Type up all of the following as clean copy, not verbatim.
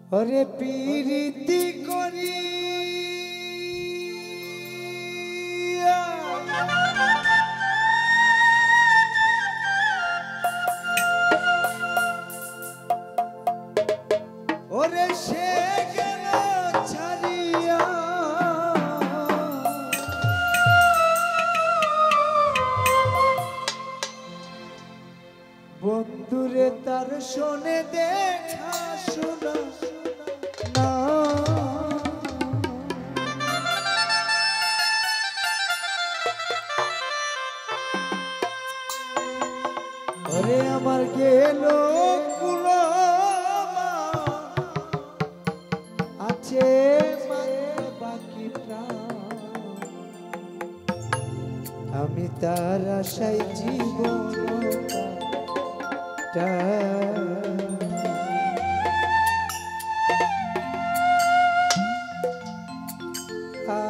ওরে প্রীতি করি ওরে সে গেল ছাড়িয়া বন্ধুরে তার শোনে দেখা শোনা না ওরে আমার গেল আছে বাকি প্রাণ আমি তার আশায় জীবন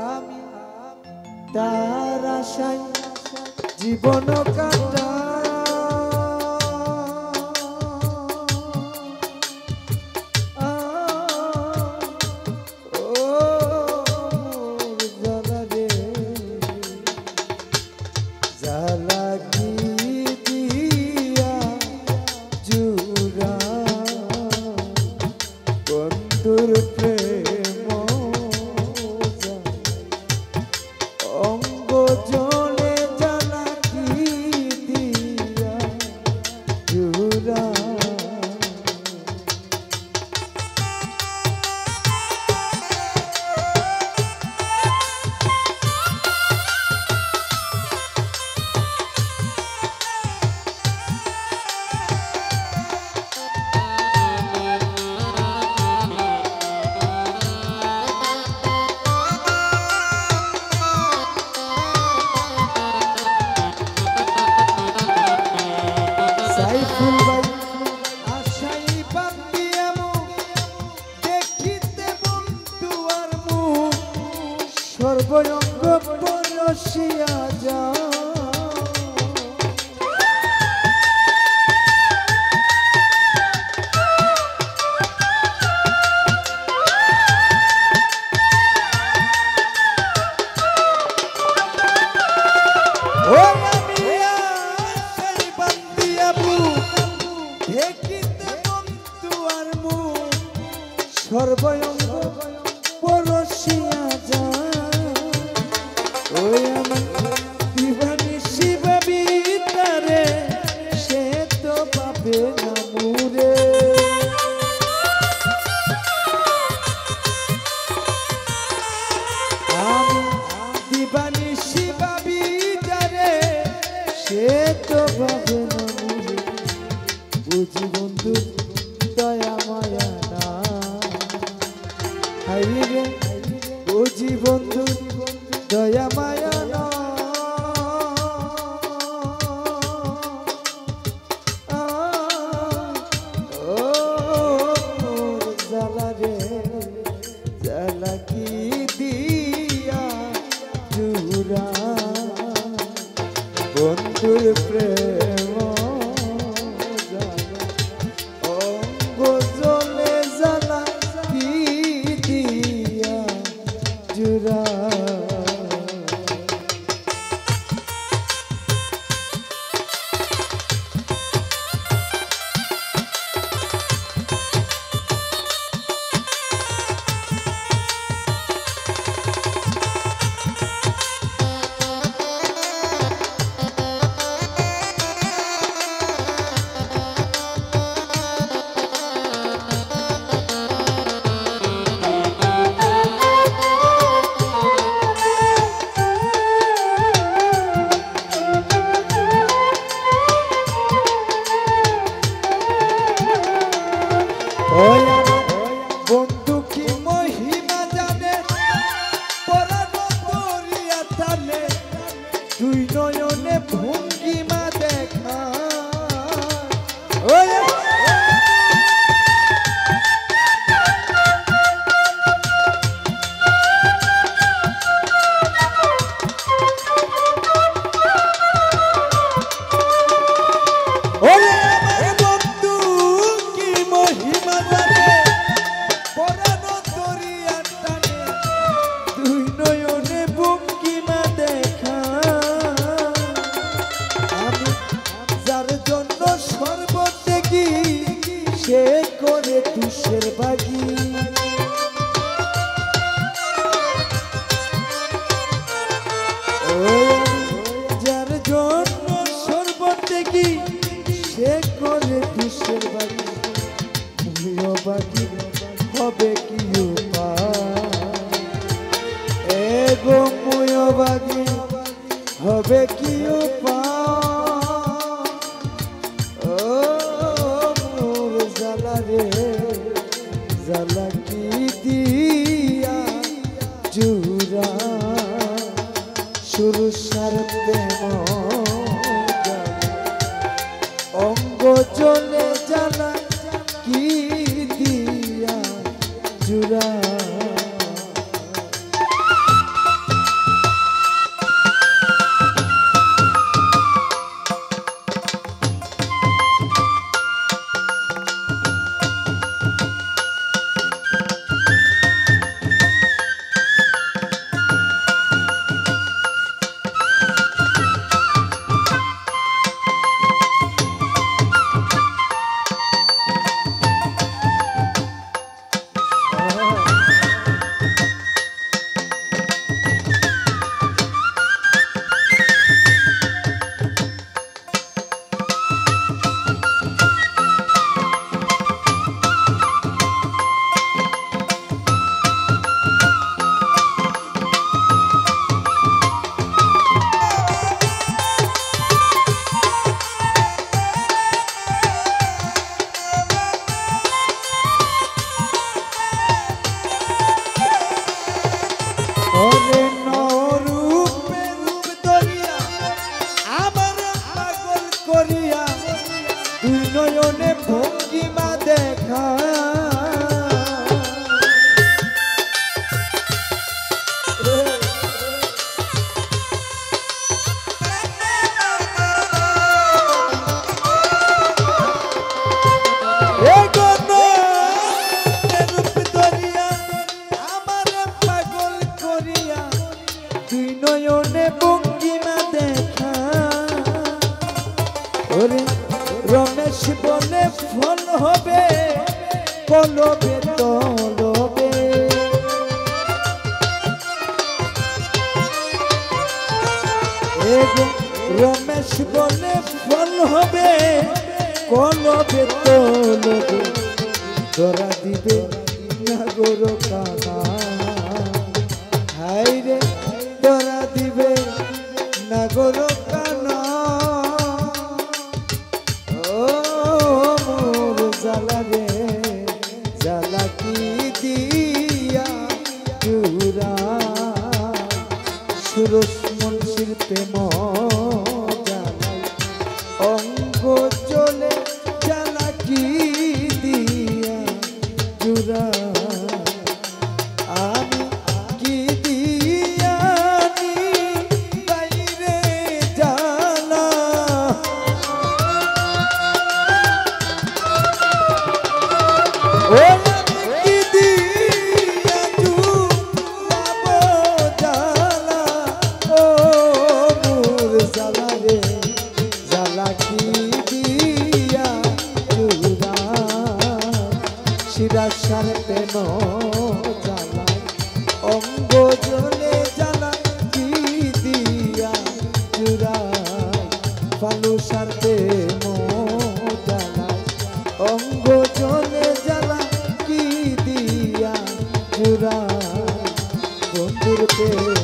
আমি তার আশায় জীবন কাটা সর্বঙ্গ পরশিয়া যা সর্বঙ্গ পরশিয়া যা ওই আমার দিবানি শিবাবি তারে সে তো পাবে না মুরে আমি দিবানি শিবাবি তারে সে তো পাবে না মুরে বুঝি বন্ধু দয়া মায়া না হাইরে বুঝি বন্ধু দয়া মায়া না ও জালা রে জালা কি দিয়া জুরা বন্ধুর প্রেম জালা অঙ্গ জলে জালা কি দিয়া জুরা বন্ধু কি মহিমা জানে পরানো করিয়া তালে দুই নয়নে ভঙ্গিমা দেখা করে তুষের বাগি যার জন্য সর্বতে কি সে করে তুষের বাগি তুমিও বাগি হবে কি এগো মুয় বাগি হবে কি জ্বালা কি দিয়া জুরা শুরু সারতে অঙ্গ চলে জ্বালা কি দিয়া জুরা নয়নে ভঙ্গিমা দেখা আমার পাগল করিয়া দুই নয়নে ভঙ্গিমা দেখা ওরে রমেশ বলে ফল হবে কলবে তলবে রমেশ বলে ফল হবে কলবে তলবে ধরা দিবে নাগর কানা হাই রে ধরা দিবে নাগর কানা জ্বালা রে জ্বালা কি দিয়া চূড়া সুরস মনসির প্রেম জ্বালাই অঙ্গ চলে জ্বালা কি দিয়া চূড়া আমি কি দিয়া বাইরে জ্বালা শিরাশার প্রেম জ্বালায় অঙ্গ জ্বলে জ্বালা কি দিয়া চূড়ায় ফালুসার প্রেম জ্বালায় অঙ্গ জ্বলে জ্বালা কি দিয়া চূড়ায় বন্ধুর প্রেম